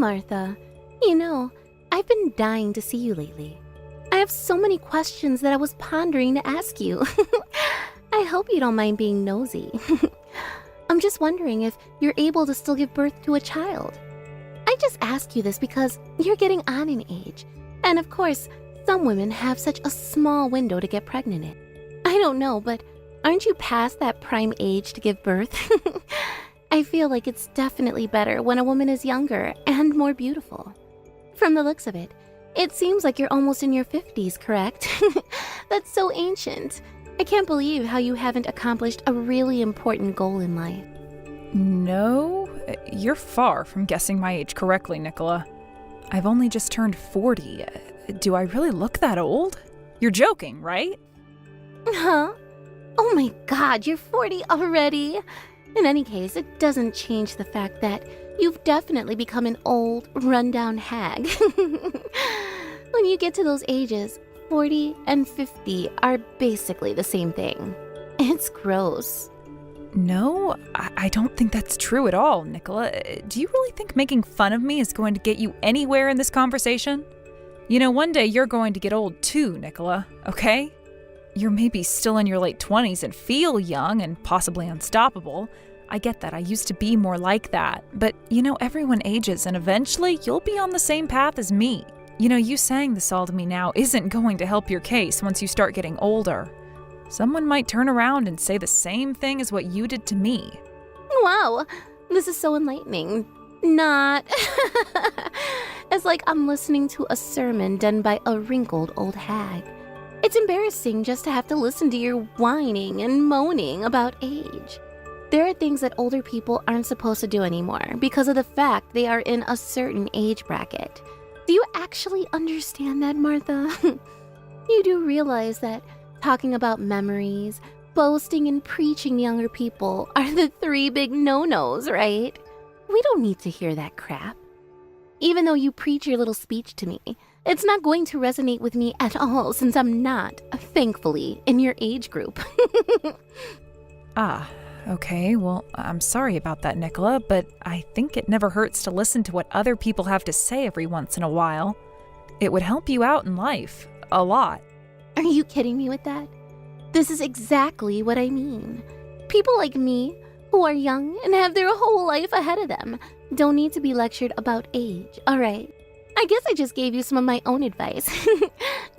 Martha. You know, I've been dying to see you lately. I have so many questions that I was pondering to ask you. I hope you don't mind being nosy. I'm just wondering if you're able to still give birth to a child. I just ask you this because you're getting on in age. And of course, some women have such a small window to get pregnant in. I don't know, but aren't you past that prime age to give birth? I feel like it's definitely better when a woman is younger and more beautiful. From the looks of it, it seems like you're almost in your 50s, correct? That's so ancient. I can't believe how you haven't accomplished a really important goal in life. No, you're far from guessing my age correctly, Nicola. I've only just turned 40. Do I really look that old? You're joking, right? Huh? Oh my God, you're 40 already? In any case, it doesn't change the fact that you've definitely become an old, run-down hag. When you get to those ages, 40 and 50 are basically the same thing. It's gross. No, I don't think that's true at all, Nicola. Do you really think making fun of me is going to get you anywhere in this conversation? You know, one day you're going to get old too, Nicola, okay? You're maybe still in your late 20s and feel young and possibly unstoppable. I get that. I used to be more like that. But, you know, everyone ages and eventually you'll be on the same path as me. You know, you saying this all to me now isn't going to help your case once you start getting older. Someone might turn around and say the same thing as what you did to me. Wow, this is so enlightening. Not. It's like I'm listening to a sermon done by a wrinkled old hag. It's embarrassing just to have to listen to your whining and moaning about age. There are things that older people aren't supposed to do anymore because of the fact they are in a certain age bracket. Do you actually understand that, Martha? You do realize that talking about memories, boasting, and preaching to younger people are the 3 big no-nos, right? We don't need to hear that crap. Even though you preach your little speech to me, it's not going to resonate with me at all since I'm not, thankfully, in your age group. Okay, well, I'm sorry about that, Nicola, but I think it never hurts to listen to what other people have to say every once in a while. It would help you out in life, a lot. Are you kidding me with that? This is exactly what I mean. People like me, who are young and have their whole life ahead of them, don't need to be lectured about age, alright? I guess I just gave you some of my own advice.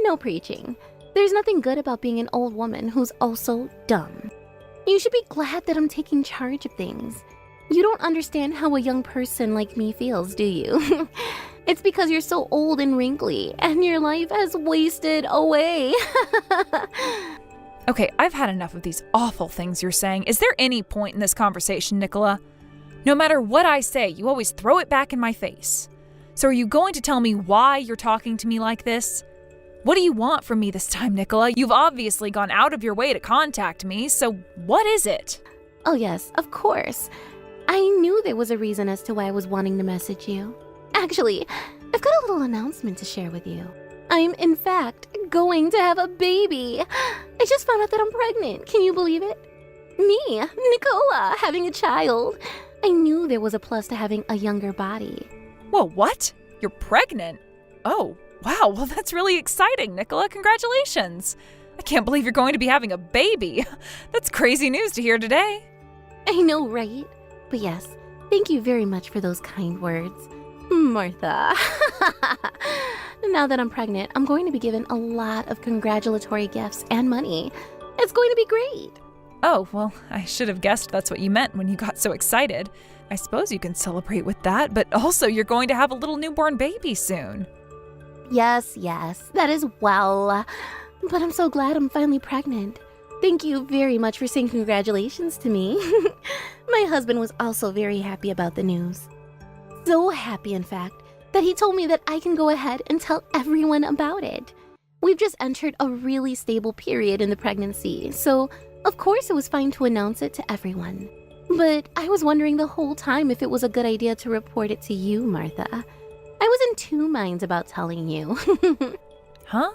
No preaching. There's nothing good about being an old woman who's also dumb. You should be glad that I'm taking charge of things. You don't understand how a young person like me feels, do you? It's because you're so old and wrinkly, and your life has wasted away. Okay, I've had enough of these awful things you're saying. Is there any point in this conversation, Nicola? No matter what I say, you always throw it back in my face. So are you going to tell me why you're talking to me like this? What do you want from me this time, Nicola? You've obviously gone out of your way to contact me, so what is it? Oh yes, of course. I knew there was a reason as to why I was wanting to message you. Actually, I've got a little announcement to share with you. I'm, in fact, going to have a baby. I just found out that I'm pregnant. Can you believe it? Me, Nicola, having a child. I knew there was a plus to having a younger body. Whoa, what? You're pregnant? Oh, wow, well that's really exciting, Nicola. Congratulations. I can't believe you're going to be having a baby. That's crazy news to hear today. I know, right? But yes, thank you very much for those kind words. Martha. Now that I'm pregnant, I'm going to be given a lot of congratulatory gifts and money. It's going to be great. Oh, well, I should have guessed that's what you meant when you got so excited. I suppose you can celebrate with that, but also you're going to have a little newborn baby soon. Yes, that is well. But I'm so glad I'm finally pregnant. Thank you very much for saying congratulations to me. My husband was also very happy about the news. So happy, in fact, that he told me that I can go ahead and tell everyone about it. We've just entered a really stable period in the pregnancy, so of course it was fine to announce it to everyone. But I was wondering the whole time if it was a good idea to report it to you, Martha. I was in 2 minds about telling you. Huh?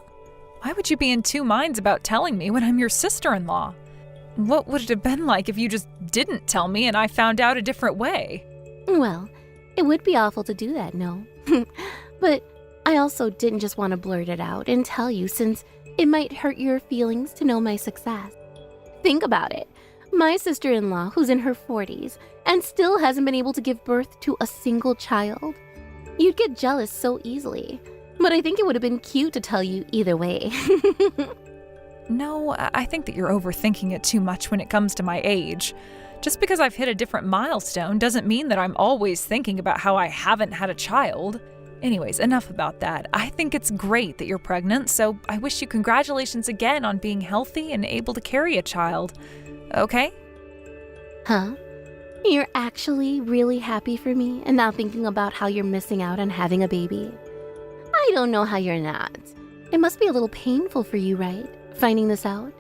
Why would you be in 2 minds about telling me when I'm your sister-in-law? What would it have been like if you just didn't tell me and I found out a different way? Well, It would be awful to do that, no. But I also didn't just want to blurt it out and tell you since it might hurt your feelings to know my success. Think about it. My sister-in-law, who's in her 40s and still hasn't been able to give birth to a single child. You'd get jealous so easily. But I think it would have been cute to tell you either way. No, I think that you're overthinking it too much when it comes to my age. Just because I've hit a different milestone doesn't mean that I'm always thinking about how I haven't had a child. Anyways, enough about that. I think it's great that you're pregnant, so I wish you congratulations again on being healthy and able to carry a child. Okay? Huh? You're actually really happy for me and not thinking about how you're missing out on having a baby? I don't know how you're not. It must be a little painful for you, right? Finding this out?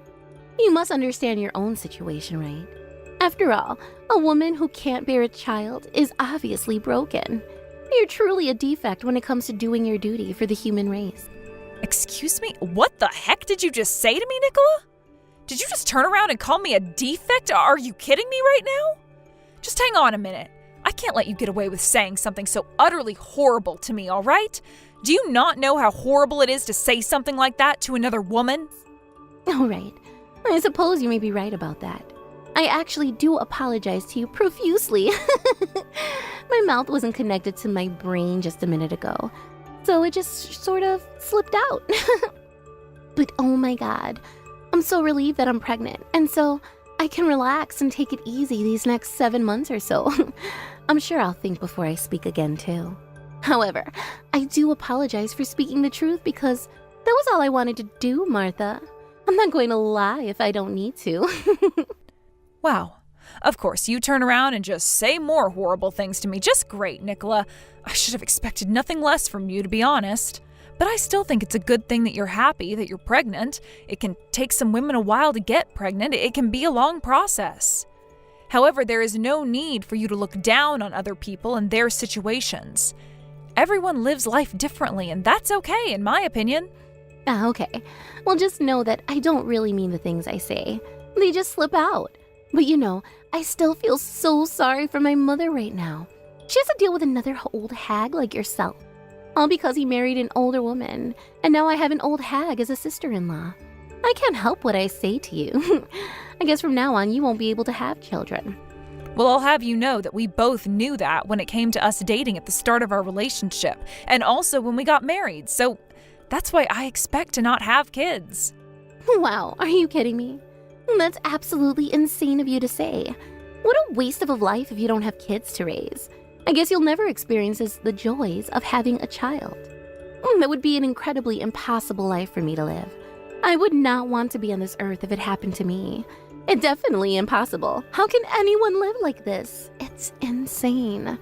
You must understand your own situation, right? After all, a woman who can't bear a child is obviously broken. You're truly a defect when it comes to doing your duty for the human race. Excuse me? What the heck did you just say to me, Nicola? Did you just turn around and call me a defect? Are you kidding me right now? Just hang on a minute. I can't let you get away with saying something so utterly horrible to me, all right? Do you not know how horrible it is to say something like that to another woman? All right. I suppose you may be right about that. I actually do apologize to you profusely. My mouth wasn't connected to my brain just a minute ago, so it just sort of slipped out. But oh my God, I'm so relieved that I'm pregnant, and so I can relax and take it easy these next 7 months or so. I'm sure I'll think before I speak again, too. However, I do apologize for speaking the truth because that was all I wanted to do, Martha. I'm not going to lie if I don't need to. Wow. Of course, you turn around and just say more horrible things to me. Just great, Nicola. I should have expected nothing less from you, to be honest. But I still think it's a good thing that you're happy that you're pregnant. It can take some women a while to get pregnant. It can be a long process. However, there is no need for you to look down on other people and their situations. Everyone lives life differently, and that's okay, in my opinion. Okay. Well, just know that I don't really mean the things I say. They just slip out. But you know, I still feel so sorry for my mother right now. She has to deal with another old hag like yourself. All because he married an older woman, and now I have an old hag as a sister-in-law. I can't help what I say to you. I guess from now on you won't be able to have children. Well, I'll have you know that we both knew that when it came to us dating at the start of our relationship, and also when we got married, so that's why I expect to not have kids. Wow, are you kidding me? That's absolutely insane of you to say. What a waste of a life if you don't have kids to raise. I guess you'll never experience the joys of having a child. That would be an incredibly impossible life for me to live. I would not want to be on this earth if it happened to me. It's definitely impossible. How can anyone live like this? It's insane.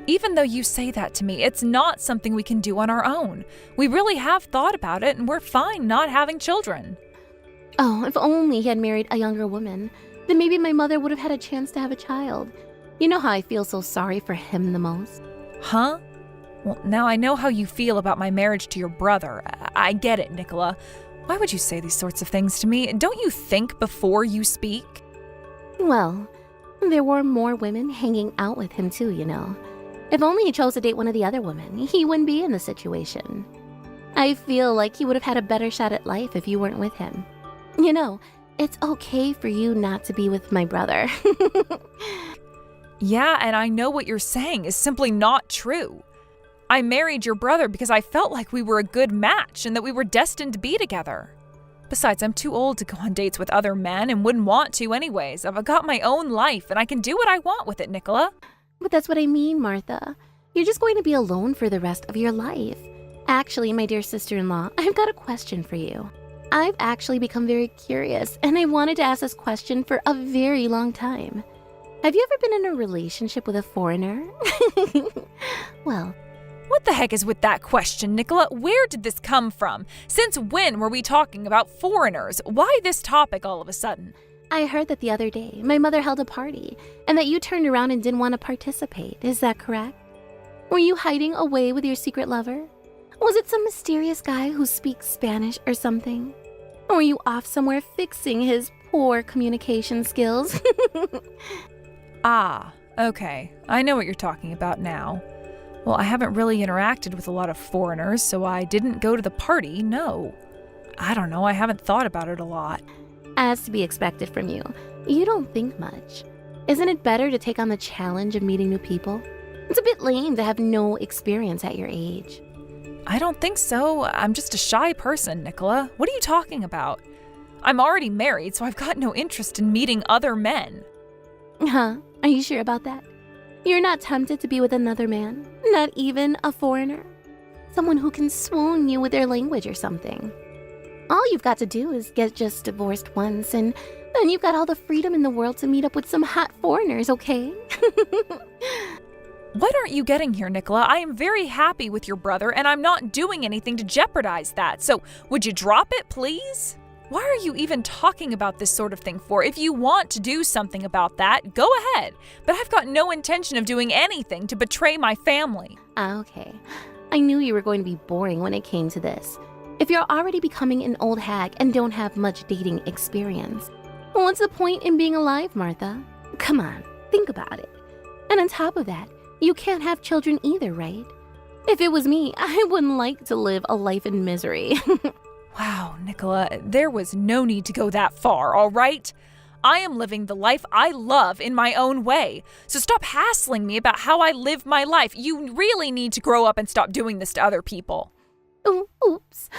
Even though you say that to me, it's not something we can do on our own. We really have thought about it, and we're fine not having children. Oh, if only he had married a younger woman, then maybe my mother would have had a chance to have a child. You know how I feel so sorry for him the most? Huh? Well, now I know how you feel about my marriage to your brother. I get it, Nicola. Why would you say these sorts of things to me? Don't you think before you speak? Well, there were more women hanging out with him too, you know. If only he chose to date one of the other women, he wouldn't be in this situation. I feel like he would have had a better shot at life if you weren't with him. You know, it's okay for you not to be with my brother. Yeah, and I know what you're saying is simply not true. I married your brother because I felt like we were a good match and that we were destined to be together. Besides, I'm too old to go on dates with other men and wouldn't want to anyways. I've got my own life and I can do what I want with it, Nicola. But that's what I mean, Martha. You're just going to be alone for the rest of your life. Actually, my dear sister-in-law, I've got a question for you. I've actually become very curious, and I wanted to ask this question for a very long time. Have you ever been in a relationship with a foreigner? Well, what the heck is with that question, Nicola? Where did this come from? Since when were we talking about foreigners? Why this topic all of a sudden? I heard that the other day my mother held a party, and that you turned around and didn't want to participate. Is that correct? Were you hiding away with your secret lover? Was it some mysterious guy who speaks Spanish or something? Or were you off somewhere fixing his poor communication skills? Ah, okay. I know what you're talking about now. Well, I haven't really interacted with a lot of foreigners, so I didn't go to the party, no. I don't know, I haven't thought about it a lot. As to be expected from you, you don't think much. Isn't it better to take on the challenge of meeting new people? It's a bit lame to have no experience at your age. I don't think so. I'm just a shy person, Nicola. What are you talking about? I'm already married, so I've got no interest in meeting other men. Huh? Are you sure about that? You're not tempted to be with another man? Not even a foreigner? Someone who can swoon you with their language or something? All you've got to do is get just divorced once, and then you've got all the freedom in the world to meet up with some hot foreigners, okay? What aren't you getting here, Nicola? I am very happy with your brother, and I'm not doing anything to jeopardize that. So, would you drop it, please? Why are you even talking about this sort of thing for? If you want to do something about that, go ahead. But I've got no intention of doing anything to betray my family. Okay. I knew you were going to be boring when it came to this. If you're already becoming an old hag and don't have much dating experience, what's the point in being alive, Martha? Come on, think about it. And on top of that, you can't have children either, right? If it was me, I wouldn't like to live a life in misery. Wow, Nicola, there was no need to go that far, all right? I am living the life I love in my own way. So stop hassling me about how I live my life. You really need to grow up and stop doing this to other people. Oops.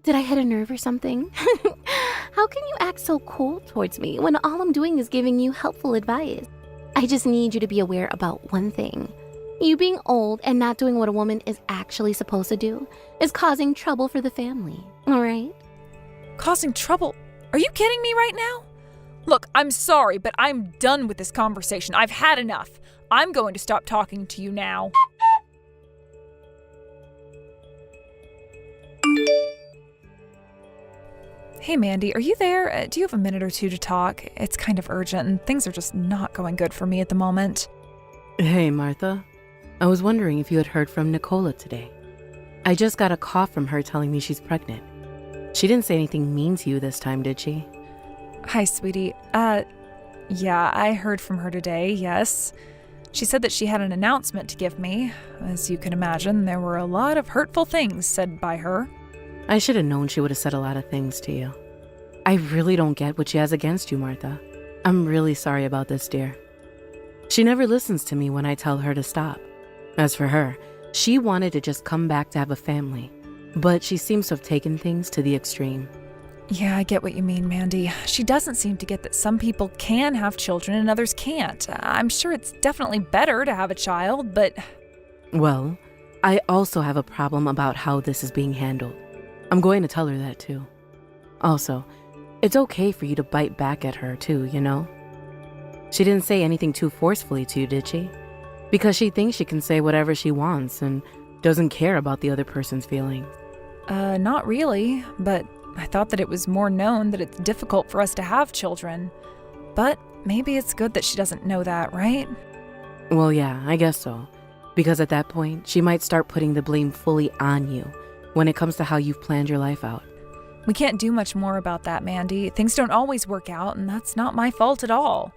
Did I hit a nerve or something? How can you act so cold towards me when all I'm doing is giving you helpful advice? I just need you to be aware about one thing. You being old and not doing what a woman is actually supposed to do is causing trouble for the family, all right? Causing trouble? Are you kidding me right now? Look, I'm sorry, but I'm done with this conversation. I've had enough. I'm going to stop talking to you now. Hey, Mandy, are you there? Do you have a minute or two to talk? It's kind of urgent, and things are just not going good for me at the moment. Hey, Martha. I was wondering if you had heard from Nicola today. I just got a call from her telling me she's pregnant. She didn't say anything mean to you this time, did she? Hi, sweetie. Yeah, I heard from her today, yes. She said that she had an announcement to give me. As you can imagine, there were a lot of hurtful things said by her. I should have known she would have said a lot of things to you. I really don't get what she has against you, Martha. I'm really sorry about this, dear. She never listens to me when I tell her to stop. As for her, she wanted to just come back to have a family, but she seems to have taken things to the extreme. Yeah, I get what you mean, Mandy. She doesn't seem to get that some people can have children and others can't. I'm sure it's definitely better to have a child, but... Well, I also have a problem about how this is being handled. I'm going to tell her that too. Also, it's okay for you to bite back at her too, you know? She didn't say anything too forcefully to you, did she? Because she thinks she can say whatever she wants and doesn't care about the other person's feelings. Not really, but I thought that it was more known that it's difficult for us to have children. But maybe it's good that she doesn't know that, right? Well, yeah, I guess so. Because at that point, she might start putting the blame fully on you when it comes to how you've planned your life out. We can't do much more about that, Mandy. Things don't always work out, and that's not my fault at all.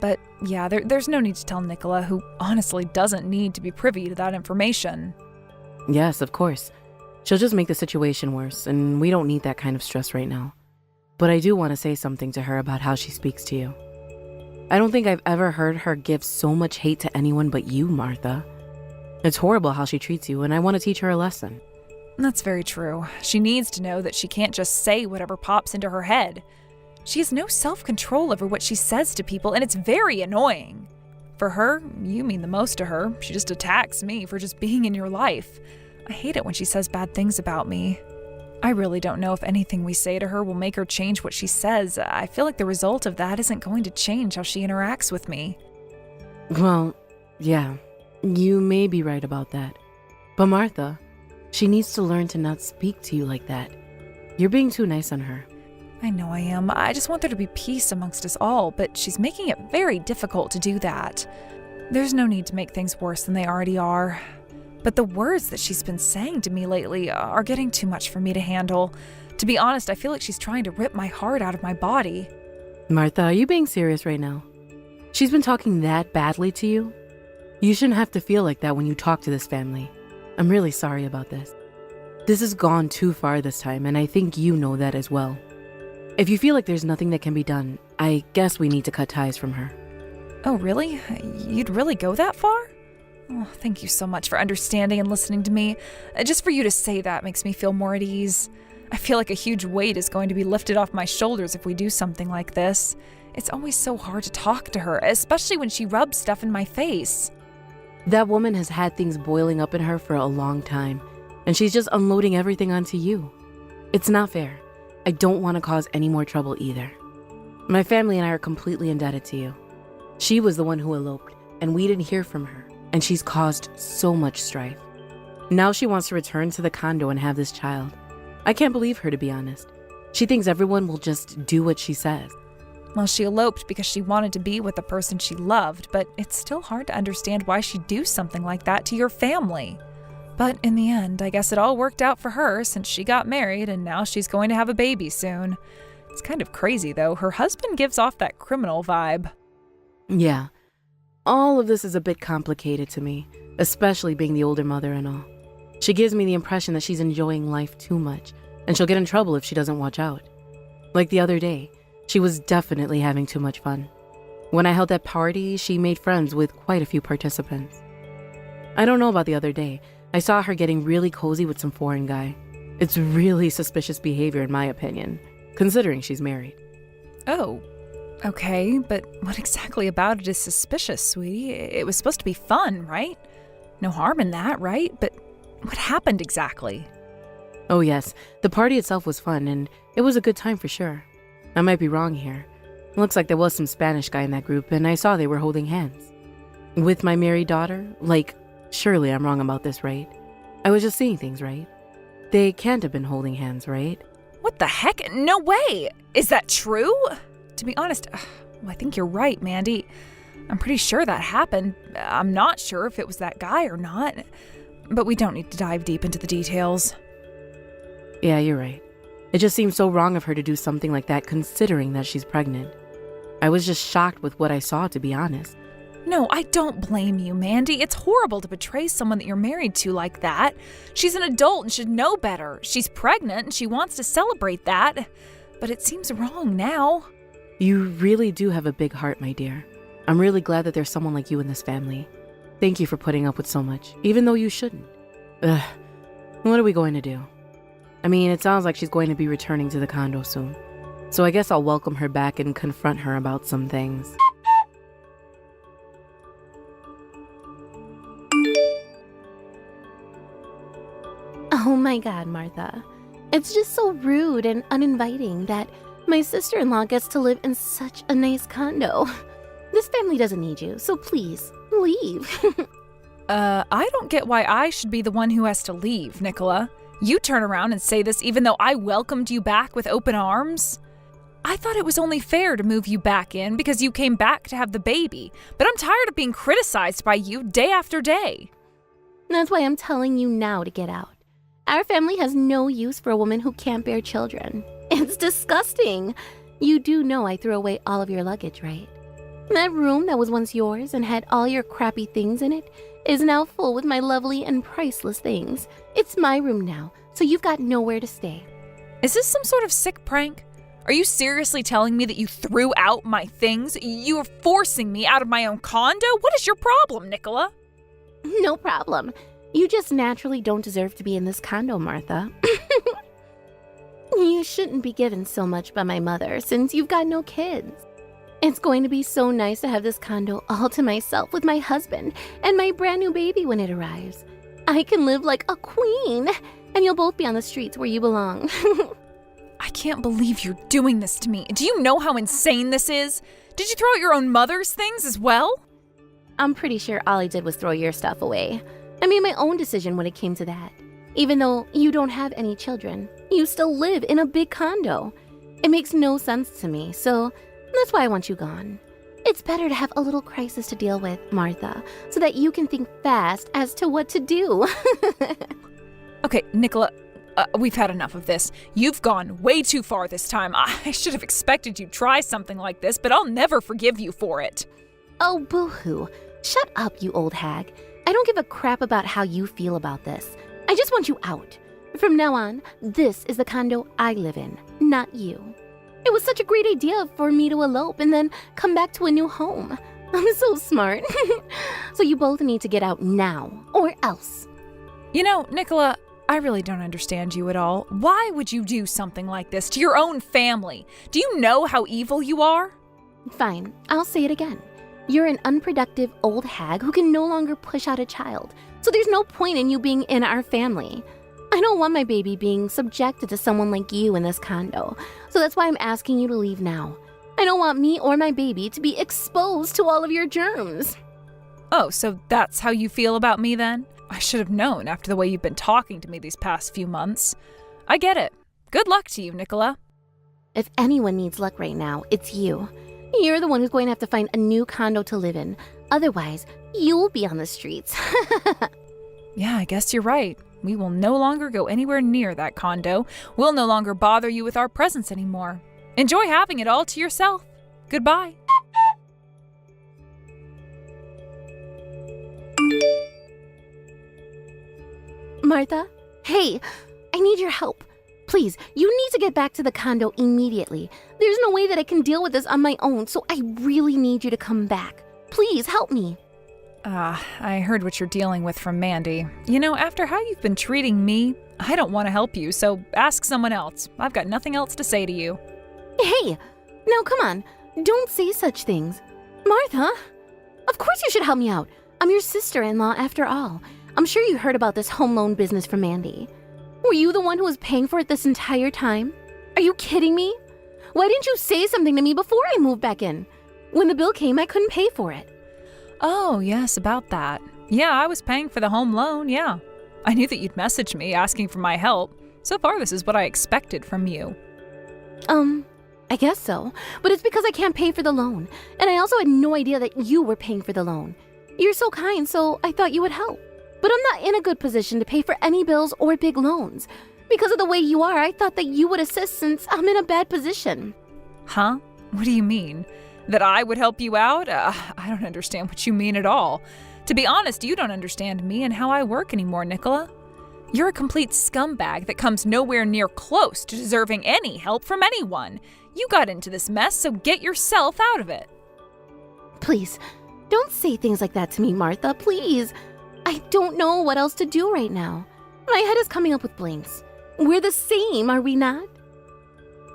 But yeah, there's no need to tell Nicola, who honestly doesn't need to be privy to that information. Yes, of course. She'll just make the situation worse, and we don't need that kind of stress right now. But I do want to say something to her about how she speaks to you. I don't think I've ever heard her give so much hate to anyone but you, Martha. It's horrible how she treats you, and I want to teach her a lesson. That's very true. She needs to know that she can't just say whatever pops into her head. She has no self-control over what she says to people, and it's very annoying. For her, you mean the most to her. She just attacks me for just being in your life. I hate it when she says bad things about me. I really don't know if anything we say to her will make her change what she says. I feel like the result of that isn't going to change how she interacts with me. Well, yeah, you may be right about that. But Martha, she needs to learn to not speak to you like that. You're being too nice on her. I know I am. I just want there to be peace amongst us all, but she's making it very difficult to do that. There's no need to make things worse than they already are. But the words that she's been saying to me lately are getting too much for me to handle. To be honest, I feel like she's trying to rip my heart out of my body. Martha, are you being serious right now? She's been talking that badly to you? You shouldn't have to feel like that when you talk to this family. I'm really sorry about this. This has gone too far this time, and I think you know that as well. If you feel like there's nothing that can be done, I guess we need to cut ties from her. Oh, really? You'd really go that far? Oh, thank you so much for understanding and listening to me. Just for you to say that makes me feel more at ease. I feel like a huge weight is going to be lifted off my shoulders if we do something like this. It's always so hard to talk to her, especially when she rubs stuff in my face. That woman has had things boiling up in her for a long time, and she's just unloading everything onto you. It's not fair. I don't want to cause any more trouble either. My family and I are completely indebted to you. She was the one who eloped, and we didn't hear from her, and she's caused so much strife. Now she wants to return to the condo and have this child. I can't believe her, to be honest. She thinks everyone will just do what she says. Well, she eloped because she wanted to be with the person she loved, but it's still hard to understand why she'd do something like that to your family. But in the end, I guess it all worked out for her since she got married and now she's going to have a baby soon. It's kind of crazy, though. Her husband gives off that criminal vibe. Yeah. All of this is a bit complicated to me, especially being the older mother and all. She gives me the impression that she's enjoying life too much, and she'll get in trouble if she doesn't watch out. Like the other day, she was definitely having too much fun. When I held that party, she made friends with quite a few participants. I don't know about the other day. I saw her getting really cozy with some foreign guy. It's really suspicious behavior in my opinion, considering she's married. Oh, okay, but what exactly about it is suspicious, sweetie? It was supposed to be fun, right? No harm in that, right? But what happened exactly? Oh yes, the party itself was fun, and it was a good time for sure. I might be wrong here. It looks like there was some Spanish guy in that group, and I saw they were holding hands. With my married daughter? Like, surely I'm wrong about this, right? I was just seeing things, right? They can't have been holding hands, right? What the heck? No way! Is that true? To be honest, I think you're right, Mandy. I'm pretty sure that happened. I'm not sure if it was that guy or not. But we don't need to dive deep into the details. Yeah, you're right. It just seems so wrong of her to do something like that considering that she's pregnant. I was just shocked with what I saw, to be honest. No, I don't blame you, Mandy. It's horrible to betray someone that you're married to like that. She's an adult and should know better. She's pregnant and she wants to celebrate that. But it seems wrong now. You really do have a big heart, my dear. I'm really glad that there's someone like you in this family. Thank you for putting up with so much, even though you shouldn't. Ugh, what are we going to do? I mean, it sounds like she's going to be returning to the condo soon. So I guess I'll welcome her back and confront her about some things. Oh my god, Martha. It's just so rude and uninviting that my sister-in-law gets to live in such a nice condo. This family doesn't need you, so please, leave. I don't get why I should be the one who has to leave, Nicola. You turn around and say this even though I welcomed you back with open arms. I thought it was only fair to move you back in because you came back to have the baby, but I'm tired of being criticized by you day after day. That's why I'm telling you now to get out. Our family has no use for a woman who can't bear children. It's disgusting. You do know I threw away all of your luggage, right? That room that was once yours and had all your crappy things in it is now full with my lovely and priceless things. It's my room now, so you've got nowhere to stay. Is this some sort of sick prank? Are you seriously telling me that you threw out my things? You are forcing me out of my own condo? What is your problem, Nicola? No problem. You just naturally don't deserve to be in this condo, Martha. You shouldn't be given so much by my mother since you've got no kids. It's going to be so nice to have this condo all to myself with my husband and my brand new baby when it arrives. I can live like a queen, and you'll both be on the streets where you belong. I can't believe you're doing this to me. Do you know how insane this is? Did you throw out your own mother's things as well? I'm pretty sure all I did was throw your stuff away. I made my own decision when it came to that. Even though you don't have any children, you still live in a big condo. It makes no sense to me, so that's why I want you gone. It's better to have a little crisis to deal with, Martha, so that you can think fast as to what to do. Okay, Nicola, we've had enough of this. You've gone way too far this time. I should have expected you'd try something like this, but I'll never forgive you for it. Oh, boo-hoo. Shut up, you old hag. I don't give a crap about how you feel about this. I just want you out. From now on, this is the condo I live in, not you. It was such a great idea for me to elope and then come back to a new home. I'm so smart. So you both need to get out now, or else. You know, Nicola, I really don't understand you at all. Why would you do something like this to your own family? Do you know how evil you are? Fine, I'll say it again. You're an unproductive old hag who can no longer push out a child, so there's no point in you being in our family. I don't want my baby being subjected to someone like you in this condo, so that's why I'm asking you to leave now. I don't want me or my baby to be exposed to all of your germs. Oh, so that's how you feel about me then? I should have known after the way you've been talking to me these past few months. I get it. Good luck to you, Nicola. If anyone needs luck right now, it's you. You're the one who's going to have to find a new condo to live in. Otherwise, you'll be on the streets. Yeah, I guess you're right. We will no longer go anywhere near that condo. We'll no longer bother you with our presence anymore. Enjoy having it all to yourself. Goodbye. Martha? Hey, I need your help. Please, you need to get back to the condo immediately. There's no way that I can deal with this on my own, so I really need you to come back. Please, help me. I heard what you're dealing with from Mandy. You know, after how you've been treating me, I don't want to help you, so ask someone else. I've got nothing else to say to you. Hey, now come on. Don't say such things. Martha, of course you should help me out. I'm your sister-in-law after all. I'm sure you heard about this home loan business from Mandy. Were you the one who was paying for it this entire time? Are you kidding me? Why didn't you say something to me before I moved back in? When the bill came, I couldn't pay for it. Oh, yes, about that. Yeah, I was paying for the home loan, yeah. I knew that you'd message me asking for my help. So far, this is what I expected from you. I guess so. But it's because I can't pay for the loan. And I also had no idea that you were paying for the loan. You're so kind, so I thought you would help. But I'm not in a good position to pay for any bills or big loans. Because of the way you are, I thought that you would assist since I'm in a bad position. Huh? What do you mean? That I would help you out? I don't understand what you mean at all. To be honest, you don't understand me and how I work anymore, Nicola. You're a complete scumbag that comes nowhere near close to deserving any help from anyone. You got into this mess, so get yourself out of it. Please, don't say things like that to me, Martha, please. I don't know what else to do right now. My head is coming up with blanks. We're the same, are we not?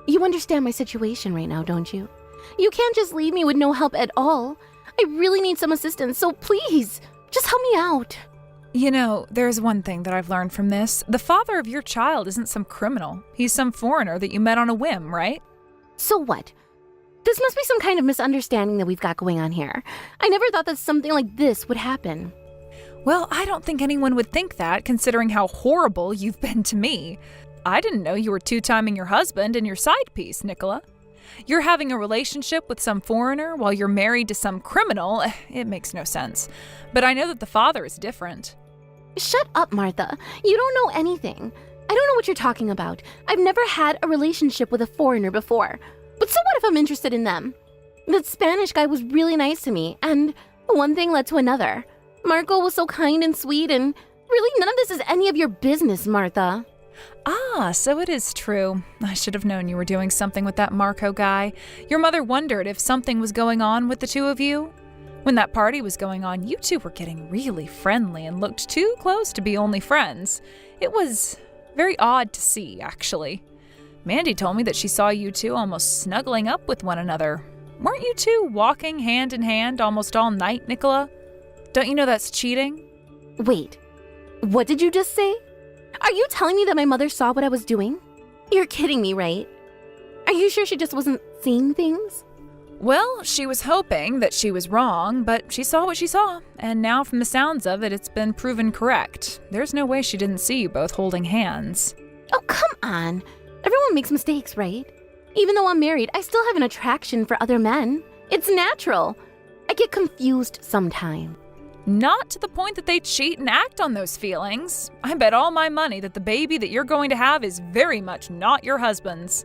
You understand my situation right now, don't you? You can't just leave me with no help at all. I really need some assistance, so please, just help me out. You know, there's one thing that I've learned from this. The father of your child isn't some criminal. He's some foreigner that you met on a whim, right? So what? This must be some kind of misunderstanding that we've got going on here. I never thought that something like this would happen. Well, I don't think anyone would think that, considering how horrible you've been to me. I didn't know you were two-timing your husband and your side piece, Nicola. You're having a relationship with some foreigner while you're married to some criminal. It makes no sense. But I know that the father is different. Shut up, Martha. You don't know anything. I don't know what you're talking about. I've never had a relationship with a foreigner before. But so what if I'm interested in them? That Spanish guy was really nice to me, and one thing led to another. Marco was so kind and sweet, and really none of this is any of your business, Martha. Ah, so it is true. I should have known you were doing something with that Marco guy. Your mother wondered if something was going on with the two of you. When that party was going on, you two were getting really friendly and looked too close to be only friends. It was very odd to see, actually. Mandy told me that she saw you two almost snuggling up with one another. Weren't you two walking hand in hand almost all night, Nicola? Don't you know that's cheating? Wait, what did you just say? Are you telling me that my mother saw what I was doing? You're kidding me, right? Are you sure she just wasn't seeing things? Well, she was hoping that she was wrong, but she saw what she saw, and now from the sounds of it, it's been proven correct. There's no way she didn't see you both holding hands. Oh, come on. Everyone makes mistakes, right? Even though I'm married, I still have an attraction for other men. It's natural. I get confused sometimes. Not to the point that they cheat and act on those feelings. I bet all my money that the baby that you're going to have is very much not your husband's.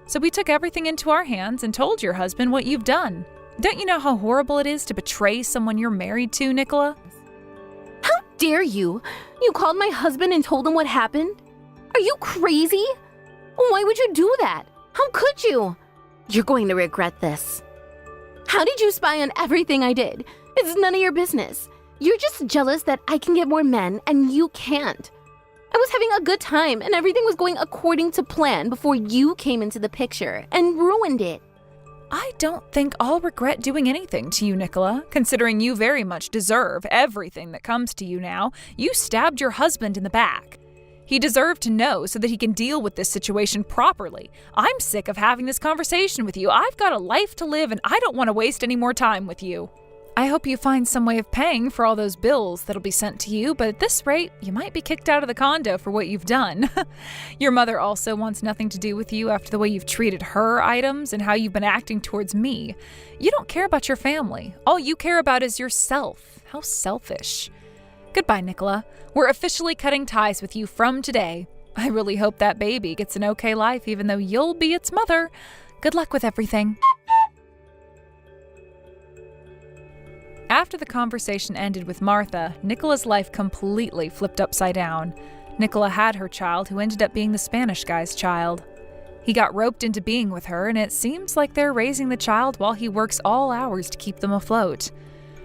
So we took everything into our hands and told your husband what you've done. Don't you know how horrible it is to betray someone you're married to, Nicola? How dare you? You called my husband and told him what happened? Are you crazy? Why would you do that? How could you? You're going to regret this. How did you spy on everything I did? It's none of your business. You're just jealous that I can get more men and you can't. I was having a good time and everything was going according to plan before you came into the picture and ruined it. I don't think I'll regret doing anything to you, Nicola, considering you very much deserve everything that comes to you now. You stabbed your husband in the back. He deserved to know so that he can deal with this situation properly. I'm sick of having this conversation with you. I've got a life to live and I don't want to waste any more time with you. I hope you find some way of paying for all those bills that'll be sent to you, but at this rate, you might be kicked out of the condo for what you've done. Your mother also wants nothing to do with you after the way you've treated her items and how you've been acting towards me. You don't care about your family. All you care about is yourself. How selfish. Goodbye, Nicola. We're officially cutting ties with you from today. I really hope that baby gets an okay life even though you'll be its mother. Good luck with everything. After the conversation ended with Martha, Nicola's life completely flipped upside down. Nicola had her child, who ended up being the Spanish guy's child. He got roped into being with her, and it seems like they're raising the child while he works all hours to keep them afloat.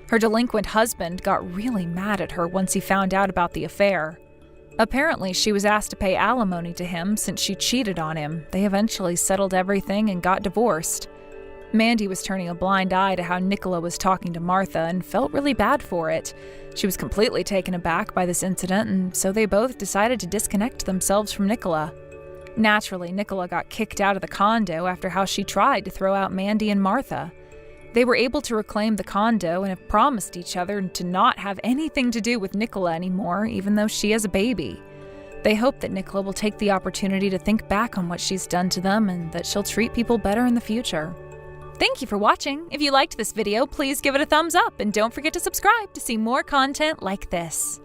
Her delinquent husband got really mad at her once he found out about the affair. Apparently, she was asked to pay alimony to him since she cheated on him. They eventually settled everything and got divorced. Mandy was turning a blind eye to how Nicola was talking to Martha and felt really bad for it. She was completely taken aback by this incident, and so they both decided to disconnect themselves from Nicola. Naturally, Nicola got kicked out of the condo after how she tried to throw out Mandy and Martha. They were able to reclaim the condo and have promised each other to not have anything to do with Nicola anymore, even though she has a baby. They hope that Nicola will take the opportunity to think back on what she's done to them and that she'll treat people better in the future. Thank you for watching. If you liked this video, please give it a thumbs up and don't forget to subscribe to see more content like this.